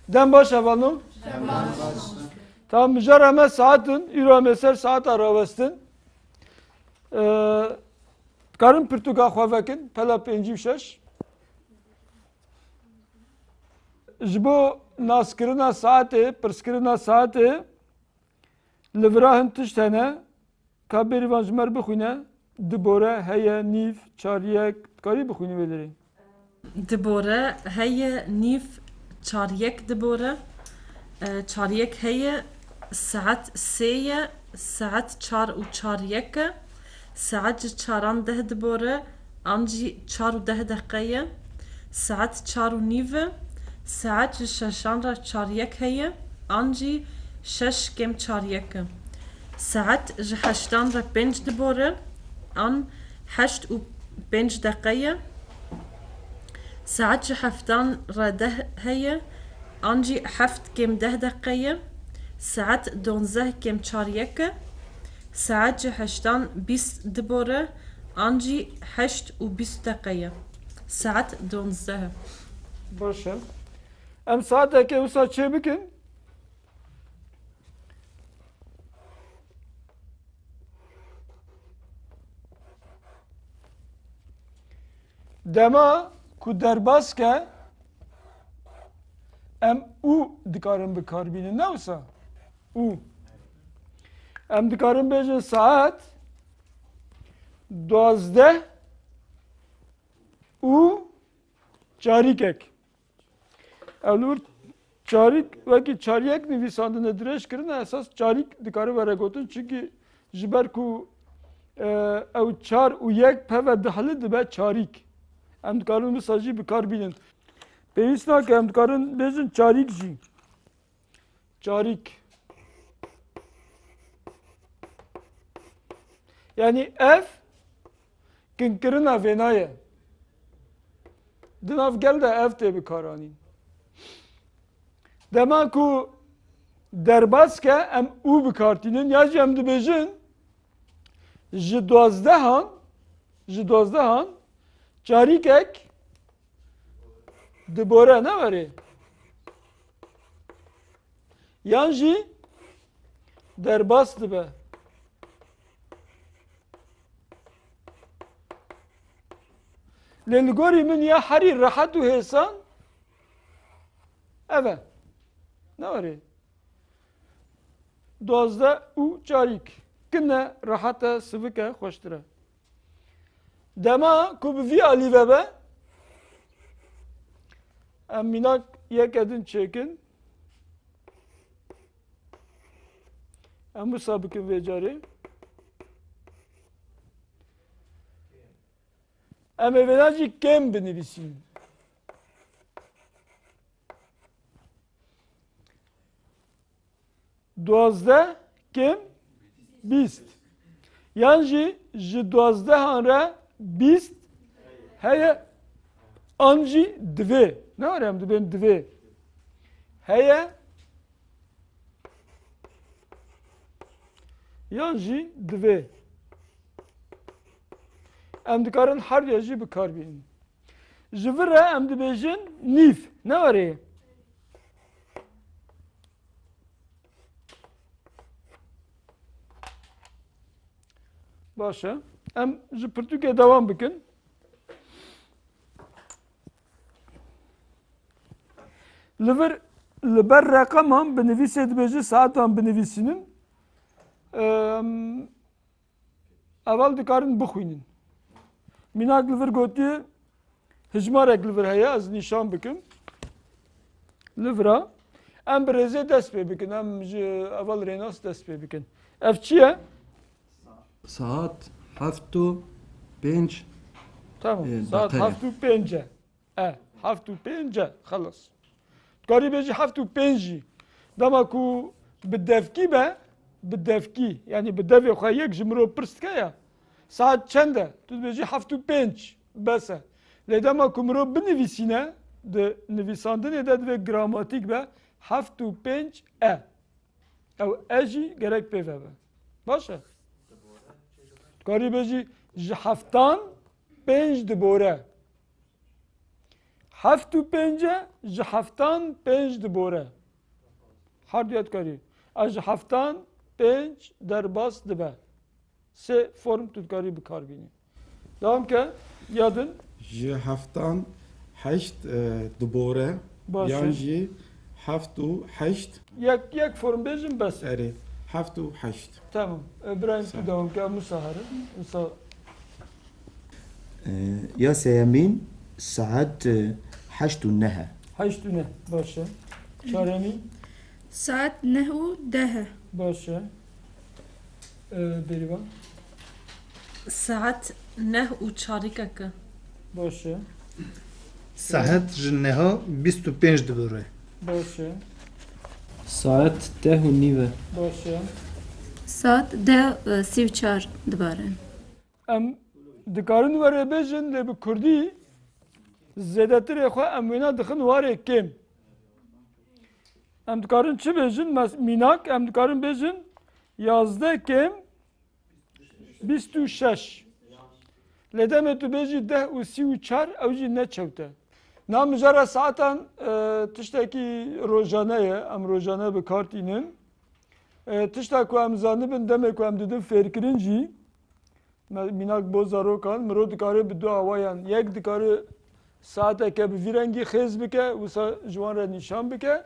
Dem baş avalım. Tamam müjarreme saatin, İro meser saat aravestin. Karın Portugal xwavekin, pela 5-6. Ji bo naskirina saatê, pirskirina saatê li vira hin tişt hene ka berî van ji me re bixwîne dibore, heye, nîv, çariyek karî bixwînî vê derê. Dibore heye nîv çaryek dibore. Çaryek heye saat sêye saat çar û çaryeke. Saat ji çaran deh dibore an jî çar û deh deqeye. Saat çar û nîv e. Saat ji şeşan re çaryek heye an jî şeş kêm çaryek e. Saat ji heştan re pênc dibore an heşt û pênc deqeye. Saat ji heftan re deh heye an jî heft kêm deh deqeye. Saat donzeh kêm çaryek e. Saat ji heştan bîst dibore an jî heşt û bîst deqeye. Saat donzeh e. Baş e. Em saateke wisa çê bikin. Dema ku derbas ke em û dikarin bikarbînin ne wisa? Û. Em dikarin bêjin saat 12 û çarîkek. Evlûr çarîk vekî çaryek nivîsandine dirêj kirine esas çarîk dikare were gotin çünkü ji ber ku ew çar û yek peve dihilî dibe çarîk. Em dikarin wisa jî bikarbînin. Pêwîst nake em dikarin bêjin çarîk jî. Çarîk. Yani ev kinkirina vênaye. Di nav gel de ev tê bikaranîn. Dema ku derbas ke em û bikartînin ya jî em dibêjin ji 12 çarîkek dibore ne werê? Yan jî derbas dibe. Lê li gorî min ya herî rehet û hêsan ev e. Ne werê? 12 û çarîk. Kine rehet e, sivik e, xweştir e. Dema ku bi vî alî vebe em mînak yek din çêkin. Em wisa bikin vê carê. Em evvela jî kêm binivîsîn. Duazde kêm bîst. Yan jî ji 12 re bîst heye an jî divê. Ne were em dibên divê. Heye yan jî divê. Em dikarin her ya jî bikarbînin. Ji vir re em dibêjin nîv. Ne werê? Baş e. Em ji pirtûkê devam bikin. Li vir li ber reqeman binivîsê dibêjin saetan binivîsînin. Evel dikarin bixwînin. Mînak li vir gotiye hijmarek li vir heye ez nîşan bikim. Li vira em bi rêzê dest pê bikin. Em ji evel rênas dest pê bikin. Ev çi ye? Saat haftu pênc. Tamam. Saat heft û pênc e. Heft û pênc e. Xelas. Dikarî bêjî heft û pênc jî. Dema ku bi devkî be, bi devkî yani bi devê xwe yek ji mirov pirs dike ya. Saat çend e? Tu dibêjî heft û pênc bes e. Lê dema ku mirov binivîsîne di nivîsandinê de divê gramatîk be heft û pênc e. Ew e jî gerek pê vebe. Baş e? Dikarî bêjî ji heftan pênc dibore. هفت و پنجه جه هفتان پنج دبوره هر دیت کاری از هفتان پنج در باس دبه سه فرم تودکاری بکار بینی دام که یادن جی هفتان هشت دبوره باشه. یان جی هفت و هشت یک فرم بیجیم بس اره هفت و هشت tamam İbrahim devam ki Musahar Musa ياسمين ساعات حشت النهى haştune başa Çaremi ساعت 9 başa Berivan ساعت نه و چاریکک başa ساعت جنها 25 دبره başa ساعت 10:09 başa ساعت 10:34 دباره em dikarin var bejin le bi Kurdi zedatir xwe em wêna dixin warê kêm em dikarin çi bêjin mînak em dikarin bêjin 11 kêm 26 lê demê tu bêjî 10 û 34 ew jî neçewte namijara saetan tiştekî rojane ye em rojane bi kar tînin tişta ku em zanibin demê ku em didin fêrkirin jî mînak bo zarokan mirov dikare bi du awayan yek dikare saeteke bi vî rengî xêz bike wisa ji wan re nîşan bike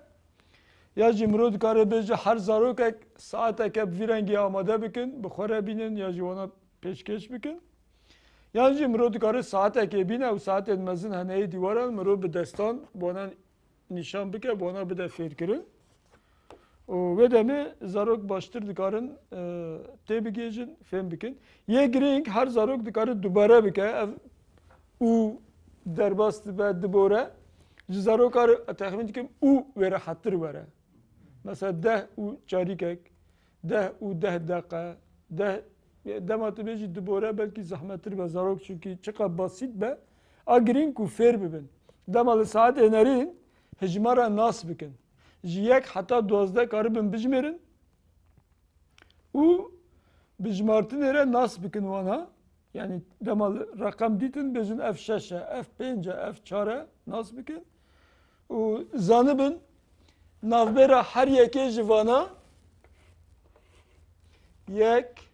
ya jî mirov dikare bêje her zarokek saeteke bi vî rengî amade bikin bi xwe re bînin ya jî wana pêşkêş bikin ya jî mirov dikare saetekê bîne û saetên mezin heneyê dîwaran mirov bi destan bi wana nîşan bike bi wana bide fêrkirin û vê demê zarok baştir dikarin tê bigêjin fêm bikin yê girîng her zarok dikare dubare bike ev û derbas dibe dibore ji zarokar texmîn dikim û wê re hetir were mesela 10 û çarîkek 10 û 10 deqe 10 dema tu bêjî dibore belkî zehmettir be zarok çünkü çiqa basît be a girîng ku fêr bibin dema li saetê nerîn hijmara nas bikin ji yek heta 12 karibin bijmêrin û bijmartinê re nas bikin wana yani dema rakam dîtin bêjin ev 6 e ev 5 e ev 4 e nas bikin û zanibin navbêra her yekê ji vana yek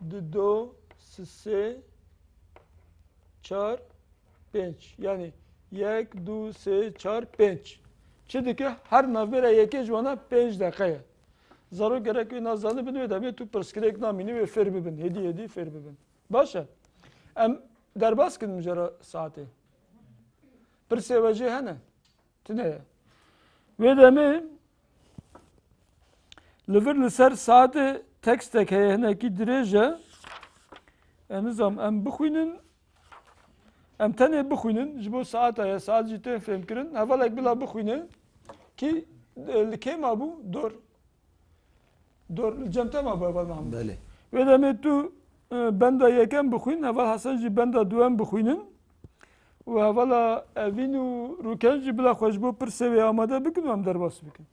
du do sê 4 5 yani yek du sê 4 5 çi dike her navbêra yekê ji wana 5 deqe ye zarok gerek wê nazanibin wê demê tu pirsgirêk namînî wê fêr bibin hêdî hêdî fêr bibin baş e em derbas kin mijara saetê pirsê we jê hene tune ye wê demê li vir li ser saetê tekstek heye hinekî dirêj e em nizam em bixwînin em tenê bixwînin ji bo saeta ye saet jî tên fêmkirin hevalek bila bixwîne ki li kê mabû dor li cem te mabû heval Mahmud بله wê demê tu benda yekem bixwîn heval Hesen jî benda duem bixwînin û hevala evîn û rûken jî bila xwe ji bo pirsê wê amade bikin û em derbas bikin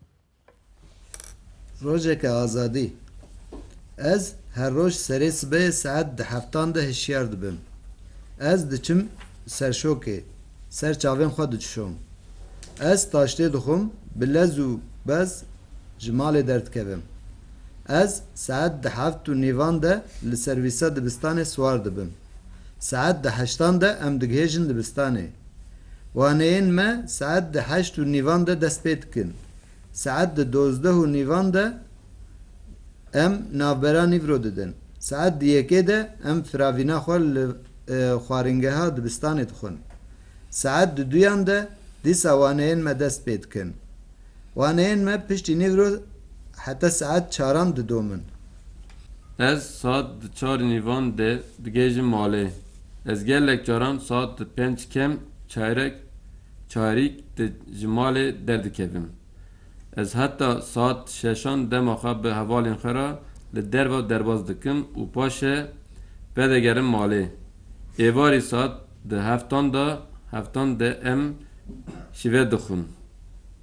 روجك آزادی از هر روز سری سبه ساعت ده هفتان ده هشیار دبم از دچم سرشوکه سر چاوین خود دچشم از تاشته دخم بلز و بز جمال درد کبم از ساعت ده هفت و نیوان ده لسرویسا دبستان سوار دبم ساعت ده هشتان ده ام دگهجن دبستانه وانین ما ساعت ده هشت و نیوان ده دست پید کن ساعت ده 12 و نیوان ده ام نافبرا نیورو ددن ساعت دیگه ده ام فراوینا خوار خوارنگه ها دبستانه دخون ساعت ده دویان ده دیسا وانین ما دست پید کن وانین ما پشتی نیورو حتی ساعت چاران ده دومن Ez saat 4 nivan de digêjim malê. Ez gelek caran saat 5 kem çayrîk de ji malê derdikevim. Ez heta saat 6 dema xwe bi hevalên xwe re li derva derbas dikim û paşê vedegerim malê. Êvarî saat di heftan de em şîve dixwin.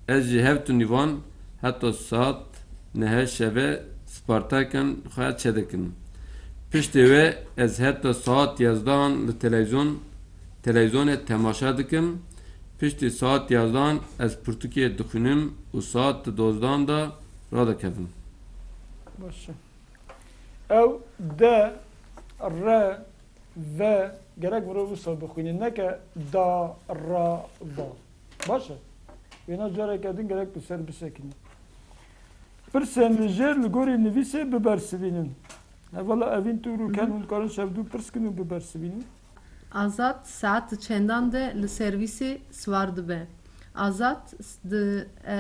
Ez jî hevt û nîvan heta saat nehe şeve Spartakên xwe çedikim. Piştî wê ez heta saat 11 li televizyonê temaşa dikim Piştî saat 11 ez pirtûkê dixwînim û saat 12 da radikevim. باشه او ده ر و gerek bunu bu sabı bixwînin neke da ra va baş e wêna carek edin gerek bi ser bisekinin pirsên li jêr li gorî nivîsê bibersivînin evvela evîn tu û ken hûn dikarin şevdû pirskin û bibersivînin Azat saat çendan de li servisê swar dibe. Azat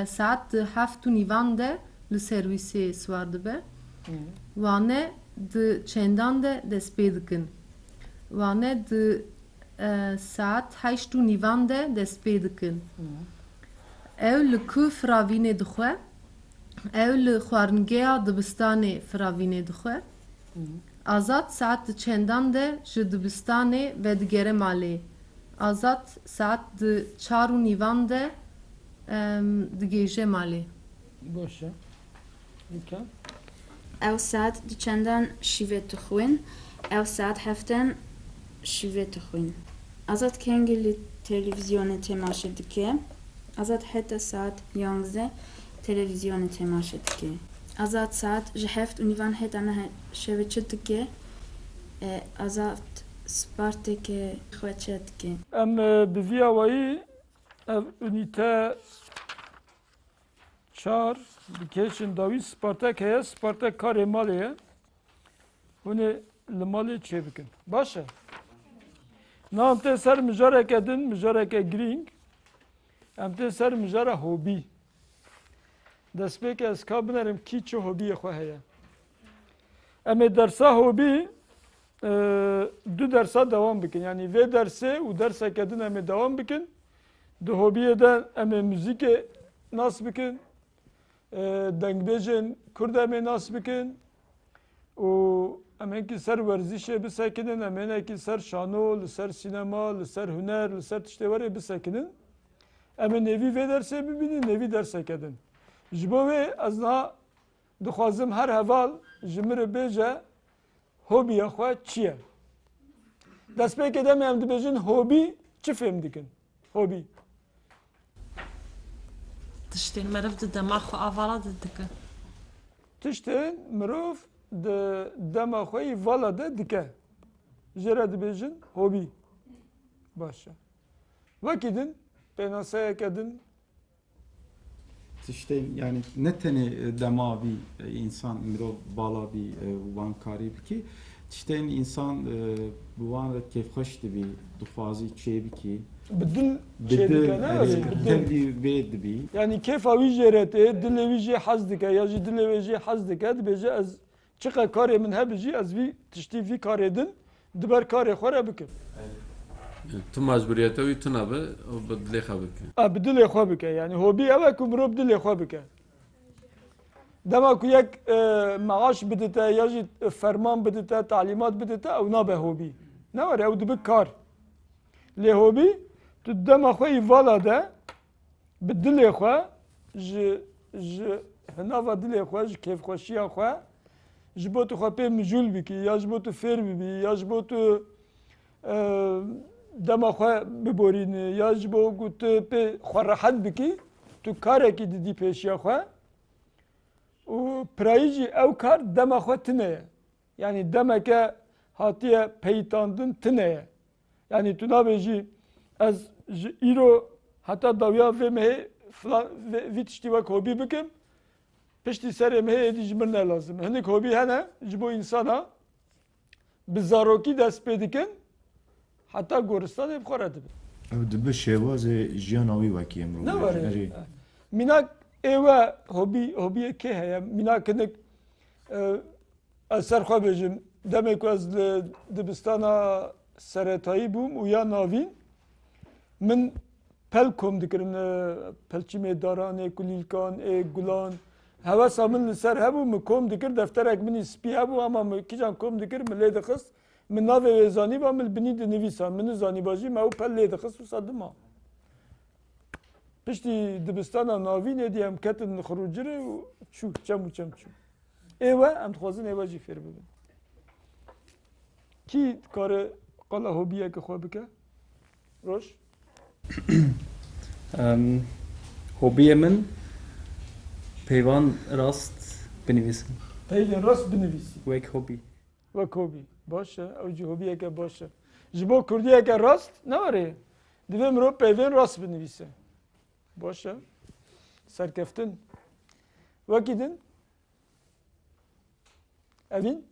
saat heft û nîvan de li servisê swar dibe. Wane di çendan de dest pê dikin. Wane di saat heşt û nîvan de dest pê dikin. Ew li ku firavînê dixwe? Ew li xwaringeya dibistanê firavînê dixwe? Azat saat çendan de ji dibistanê ve digere malê. Azat saat di 4 û nîvan de digêje malê. باشه دیکن ew saat di çendan şîvê dixwin, ew saat heften şîvê dixwin. Azat kengî li televizyonê temaşe dike. Azat heta saat 11 televizyonê temaşe dike. Azat saat ji heft û nîvan heta nehe şevê çi dike. Azat sparteke xwe çi dike. em bi vî awayî ev ünîte 4 bi kêşin dawî Spartak heye Spartak karê malê ye hûn ê li malê çê bikin baş e na em tê ser mijareke din mijareke girîng em tê ser mijara hobî destpêkê ez ka binerim kî çi hobiyê xwe heye em ê dersa hobî du dersa devam bikin yani vê dersê û derseke din em ê devam bikin di hobiyê de em ê müzîkê nas bikin dengbêjên Kurd em ê nas bikin û em hênkî ser werzîşê bisekinin em hênekî ser şano li ser sînema li ser huner li ser tiştê werê bisekinin em ê nêvî vê dersê bibînin nêvî derseke din ji bo wê ez niha dixwazim her heval ji min re bêje hobiya xwe çi ye destpêkê de em dibêjin hobî çi fêm dikin hobî Tiştên meriv di dema xwe avala dike. tiştên mirov di dema xwe yî vala de dike jê re dibêjin hobî baş e wekî din pênaseyeke din Tiştên yani ne tenê demavî insan mirov bala bî wan karî bikî tiştên insan bi wan re kêfxweş dibî dixwazî çê bikî bi dil çê dike ne bi dil tevlî vê dibî yani kêfa wî jê re tê dilê wî jê hez dike ya jî dilê wê jê hez dike dibêje ez çiqe karê min hebe jî ez vî tiştî vî karê din diber karê xwe re bikim Tu mecburiyete wî tune bi û bi dilê xwe bike. bi dilê xwe bike yani hobî ew e ku mirov dilê xwe bike dema ku yek maaş bidite ya jî ferman bidite talîmat bidite ew nabe hobî ne were ew dibe kar lê hobî tu dema xwe yî vala de bi dilê xwe ji hinava dilê xwe ji kêfxweşiya xwe ji bo tu xwe pê mijûl bikî ya ji bo tu fêr bibî ya ji bo tu dema xwe biborînî ya ji bo ku tu pê xwe rehet bikî tu karekî didî pêşiya xwe û pirayî jî ew kar dema xwe tune ye yani demeke hatiye peytandin tune ye yani tu nabêjî ez ji îro heta dawiya vê mehê filan vî tiştî wek hobî bikim piştî serê mehê êdî ji min ne lazim hinek hobî hene ji bo însana bi zarokî dest pê dikin heta goristanê bi xwe re dibin ew dibe şêwazê jiyana wî wekî em ne were mînak êwe hobiyê kê heye mînak hinek ez ser xwe bêjim demê ku ez li dibistana seretayî bûm û ya navîn min pel kom dikirin pelçîmê daranê kulîlkan gulan hewesa min li ser hebû min kom dikir defterek minî spî hebû ama min kîjan kom dikir min lê dixist min navê wê zanîba min binî dinivîsa min zanîba jî me ew pel lê dixist wisa dima piştî dibistana navînê dî em ketin xirûcirê û çû çem û çem çû êwe em dixwazin êwe jî fêr bibin kî dikare qala hobiyeke xwe bike roj Hobiye min peyvan rast binivîsim. Peyvên rast binivîsî. Wek hobî. Wek hobî. Baş e, ew jî hobiyeke baş e. Ji bo Kurdiyeke rast ne were? Divê mirov peyvên rast binivîse. Baş e. Serkeftin. Wekî din? Evîn?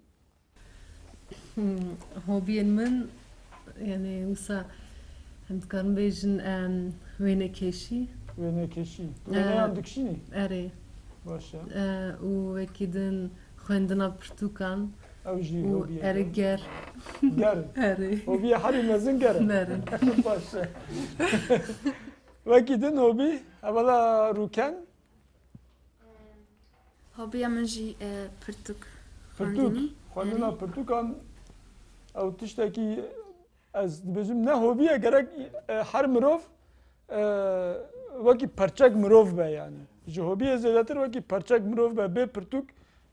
Hobiyên min yani wisa hem dikarin bêjin wênekeşî. Wênekeşî. Wêneyan dikişînî? Erê. Baş e. û wekî din xwendina pirtûkan Ew jî û hobiyeke. erê ger. Ger. Erê. Hobiye herî mezin ger e. Nerê. Baş e. Wekî din hobî? Evvela rûken? Hobiya min jî pirtûk Pirtûk. xwendinî. Xwendina pirtûkan ew tiştekî ez dibêjim ne hobiye gerek her mirov wekî perçek mirov be yani. Ji hobiyê zêdetir wekî perçek mirov be bê pirtûk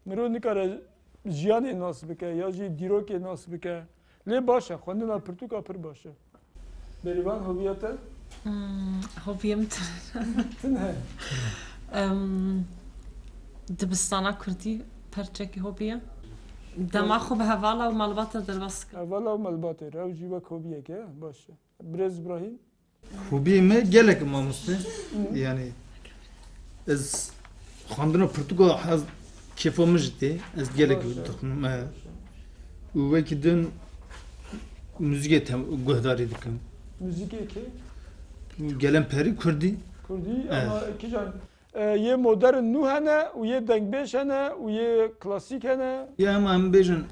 mirov nikare jiyanê nas bike ya jî dîrokê nas bike. Lê baş e xwendina pirtûka pir baş e. Berivan hobiya te? Hobiyem Tin he. dibistana Kurdî perçekî hobiye. Dema xwe bi hevala û malbata derbas kir. Evvela melbatê ew jî wek hobiyeke ye baş e. Birêz İbrahim? Hobiyê me gelek mamoste. Yani ez xwendina pirtûka hez kêfa min jî tê. Ez gelek dixwim. Û wekî din müzikê guhdarî dikim. Müzikeke? Gelen perî Kurdî. Kurdî ama kîjan yê modern nû hene û yê dengbêj hene û yê klasîk hene. Ya em bêjin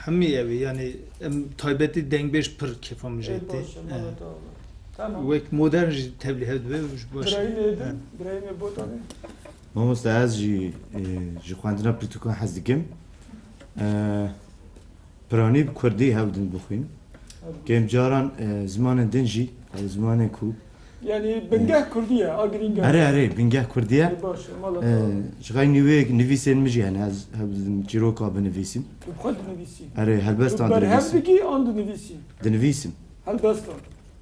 hemî ev ê yani em taybetî dengbêj pir kêfa min jî tê. Tamam. Wek modern jî tevlî hev dibe ji baş. Birayînê din, birayînê botanê. Mamoste ez jî ji xwendina pirtûkan hez dikim. Piranî bi Kurdî hev din bixwîn. Kêm caran zimanên din jî zimanên ku. Yani bingeh Kurdiye, agringeh. Erê bingeh Kurdiye. Baş, malata. Ji xey nivîsên min jî hene ez hev didim çîroka binivîsim. Tu xwe dinivîsî. Erê helbestan Berhev dinivîsim. dikî an dinivîsî. Dinivîsim. Helbestan.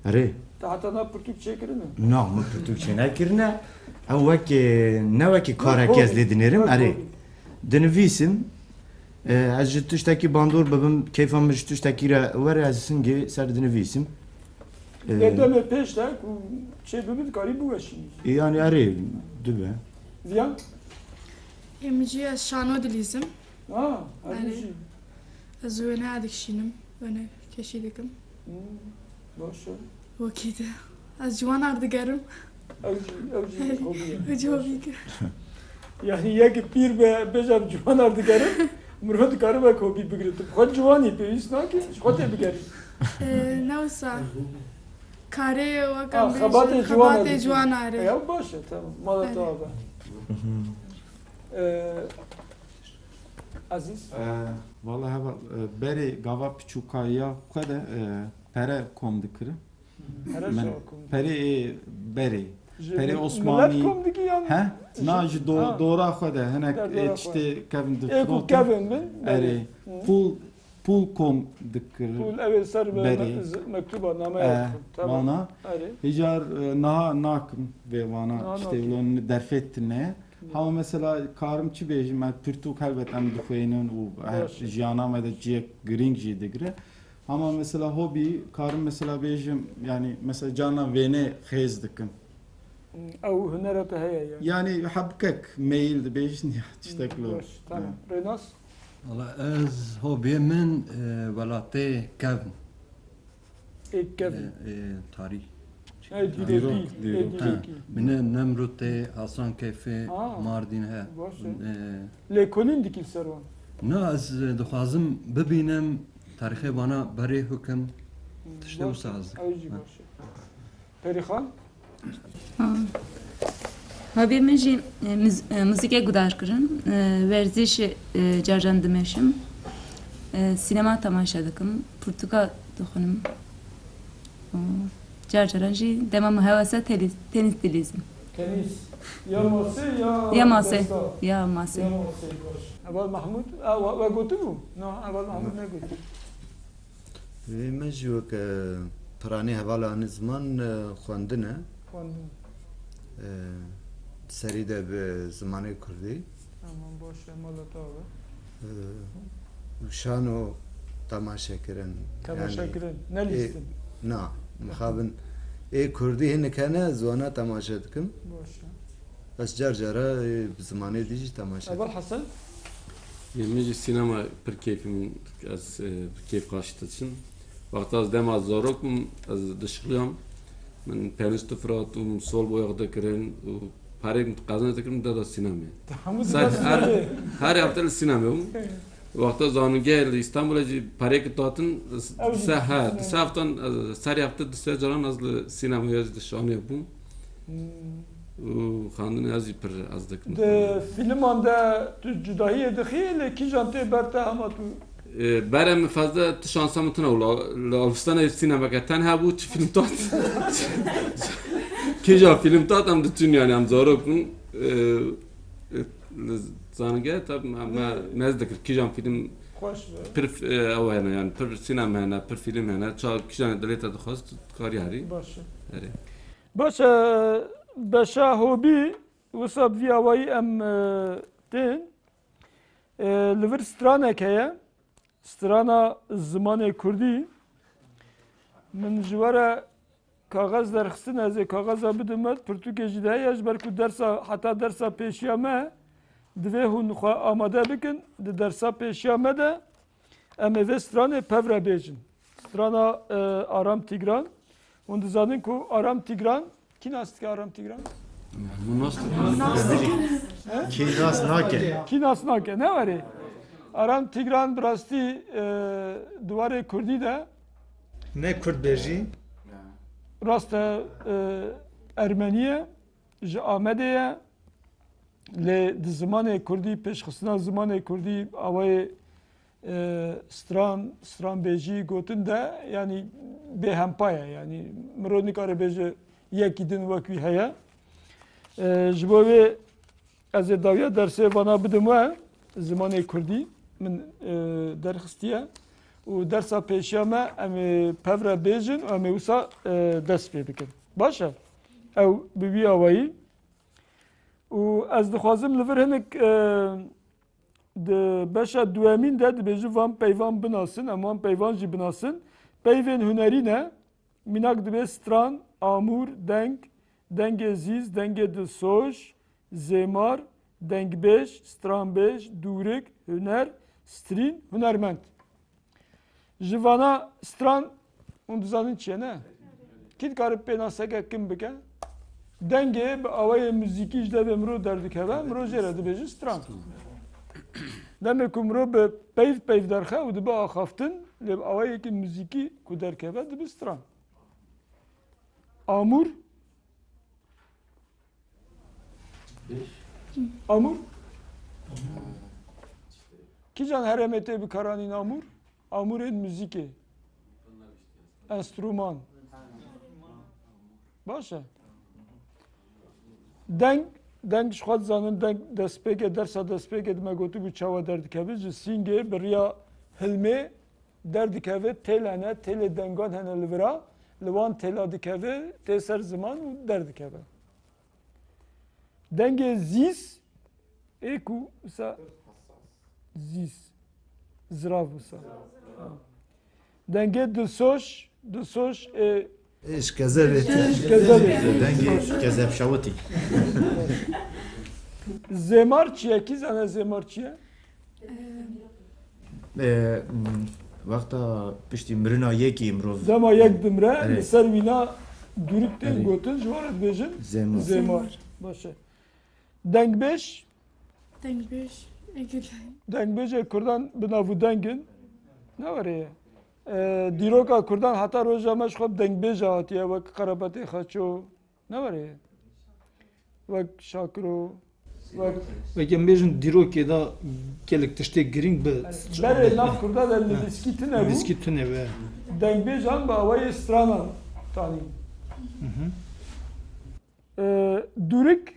Erê. Te heta na pirtûk çêkirine. Na min pirtûk çê nekirine. Ew wekî ne wekî karek ez lê dinêrim erê. Dinivîsim. Ez ji tiştekî bandor bibim keyfa min ji tiştekî re were ez singê ser dinivîsim. Derdemê pêş de ku çê bibî dikarî biweşînî. Yani erê dibe. Ziyan? Em jî ez şano dilîzim. Ha, erê jî. Ez wêne dikişînim. Wêne keşî dikim. Baş e. Wekî de ez ciwanar digerim. Ew jî hobiye. Ew jî hobî. Yani yekî pîr be bêjam ciwanar digerim. Mirov dikare wek hobî bigiritim. Xwe ciwanî pêwîst nake, ji xwe tê bigerî. Ne wisa karê wekam Xebatê xebatê ciwanar e. Ya baş e tamam. Malata be. Aziz? Valla heva berê gava piçûkaya xwe de pere kom dikirin. Perê berê. Perê Osmanî. Millet kom dikî yan? He? Na ji dora xwe de hinek tiştê kevin Ê ku kevin min? Erê. Pul kom dikirin. Pul evet ser ve mektuba name tamam. Vana. Hicar naha nakim ve vana işte onu derfettine. Ama mesela karım çi bejim ben pirtuk elbet em dixwênin û jiyana me de ciyek giring jî digire. Ama mesela hobi karım mesela bejim yani mesela cana vêne xêz dikim. Ew hunera te heye yani. Yani hebkek mail de bejin ya tişteklo. Tamam. Renas? Valla ez hobiyê min welatê kevin. Kevin. Tarî. Min Nemrûtê, Hasankeyfê, Mardin he. Lêkolîn dikî ser wan. Na ez dixwazim bibînim tarîxê bana berê hukim tiştê wisa ez dikim. Ew jî baş e. Perîxan? Hobiyê min jî muzîkê guhdar kirin, werzîş carcan dimeşim, sinema temaşa dikim, pirtûka dixwînim. Carcaran jî dema min hewasa tenis dilîzim. Tenis. Ya masê ya Ya masê. Ya masê. Eval Mahmud, ve gotibû? Na, eval Mahmud ne gotu? Vê me jî wek piranî hevala anî ziman xwendin e. سری ده به زمان کردی Aman boş ver malata abi. شان و تماشا کرن Temaşa kirin. Ne listin? نه مخابن ای کردی هنه کنه زوانا تماشا دکم Boş ver. بس جار جارا زمانه دیجی تماشا Ebal Hasan? Yemeği sinema per keyfim az keyif kaçtı için. Vakti az dem az zorukum az dışkılıyorum. Ben penüstü fıratum sol boyakta kirin. Parim kazanı kirin da sinema. Her hafta sinema. Vakti zanı geldi İstanbul'a parayı kitatın haftan sari hafta dışarı jalan az sinema yazdı şu an yapım. Xandin az per az diktim. De film anda tu cüdahiye dixil ki jante berta ama tu برم فضا شانسام تنه ولا الفستان السينما كتن هابوت فيلم تات كيجا فيلم تات هم دتون يعني هم زاروكم زانجة طب ما نزدك كيجا فيلم خوش بر او يعني بر سينما هنا بر فيلم هنا شا كيجا دليت دخست كاري هاري باشه هاري باشه بشا هوبي وصاب في هواي ام تين لفر سترانك هي سترانا زمان کردی من جواره کاغذ درخستن از کاغذ بدمت پرتوکیجی ده یاش برکو درسا حتی درسا پیشیامه دوی هون خواه آماده بکن ده درسا پیشیامه ده اما و سترانه پورا بیجن سترانا آرام تیگران اون دزانین که آرام تیگران کی ناست که آرام تیگران؟ کی ناست ناکه نه وری؟ Aram Tigran brasti duvarı Kurdi de Ne Kürt beji? rasta Ermeniye ji Amedeye le zamanı Kurdi peşxisna zamanı Kurdi avay stran beji gotun da yani behempaya yani mronik arabeji yekidin vakvi haya jibove az davya derse bana bidimwa zamanı Kurdi من درخستیه و درس پیشیامه امی پفره بیجن و امی وسا دست پی بکن باشه او ببی آوایی و از دخوازم لور هنک ده بشه دوامین ده ده بیجو وان پیوان بناسن اما پیوان جی بناسن پیوان هنری نه مناک دبی ستران آمور دنگ زیز دنگ ده سوش زمار دنگ بیش ستران بیش دورک هنر Strin, hünermend. Jivana stran, onu düzenin çiğne ne? Kit garip pe nasake kim bike? Denge, avaya müziki işte ve mro derdik heve, mro jere beji stran. Demek ki mro be peyv derxe, u de be axaftin, le avaya ki müziki ku derk heve, de be stran. Amur. Amur. Kijan heremete bir karanin amur, amurun müziki, enstrüman. Başa. Denk şuat zanın denk despeke dersa despeke deme gotu bu çava derdik abi. Singe biriya hilme derdik abi telane tele dengan hene livra, levan teladik abi teser zaman derdik abi. Denge ziz, eku sa Zis. Zrav busa. Denge de soş ايش كذب دنگی کذب شوتی Zemar çiye ki zana zemar çiye? وقتا پشتی مرنا یکی امروز Zema yek dimre, ser vina dürük değil gotun, jvaret bejin. Zemar. Başa. Deng beş. Denk beş. Deng beşe kurdan binavu dengin. Ne var ya? Diroka kurdan hata rojama şkop deng beş hatiye vak karabati xaço. Ne var ya? Vak şakro. Ve kembejin dirok da gelek tişte giring be. Bere laf kurda da biskiti ne bu? Biskiti ne be? Deng beş an ba avay strana tani. Durik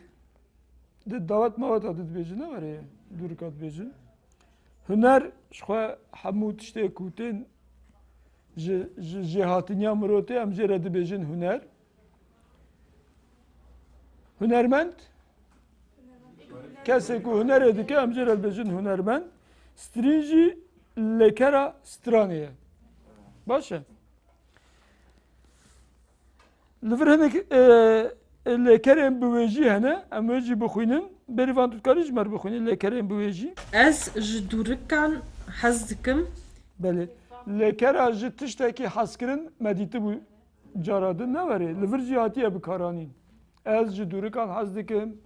de davet mavat adı bejin ne var ya? Durik adı bejin. Hüner şkwa hamut işte kutin jihatinya mrote am jere de bejin hüner. Hünermend. Kese ku hüner edike em cerel bejin hünermend. Strinji lekera straniye. Başa. Livir hinek lekerên biwêjî hene, em wê jî bixwînin. Berî van tutkarî ji me bixwînî lekerên biwêjî. Ez ji dûrikan hez dikim. Belê. Lekera ji tiştekî hezkirin me dîtibû cara din neverê. Li vir jî hatiye bikaranîn. Ez ji dûrikan hez dikim.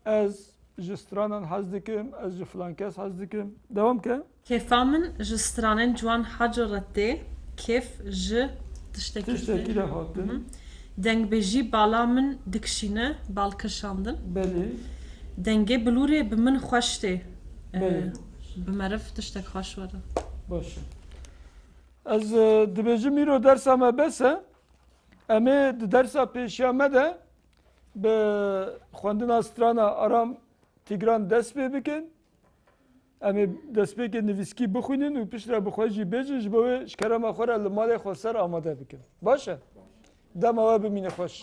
Ez ji stranan hez dikim. Ez ji filan kes hez dikim. Devam ke. Kêfa min ji stranên ciwan heca re tê. Kêf ji Tiştekî de hatin. Dengbêjî bala min dikişîne, balkirşandin. Belê. Dengê bilûrê bi min xweş tê. Belê. Bi meriv tiştek xweş were. Başa. Ez dibêjim îro dersa me bes e. Em ê di dersa pêşiya me de bi xwendina strana aram Tigran dest pê bikin. Em ê destpêkê nivîskî bixwînin û piştre bi xwe jî bêjin ji bo wê ji kerema xwe re li malê xwe ser amade bikin. Baş e? Dema we bimîne xweş.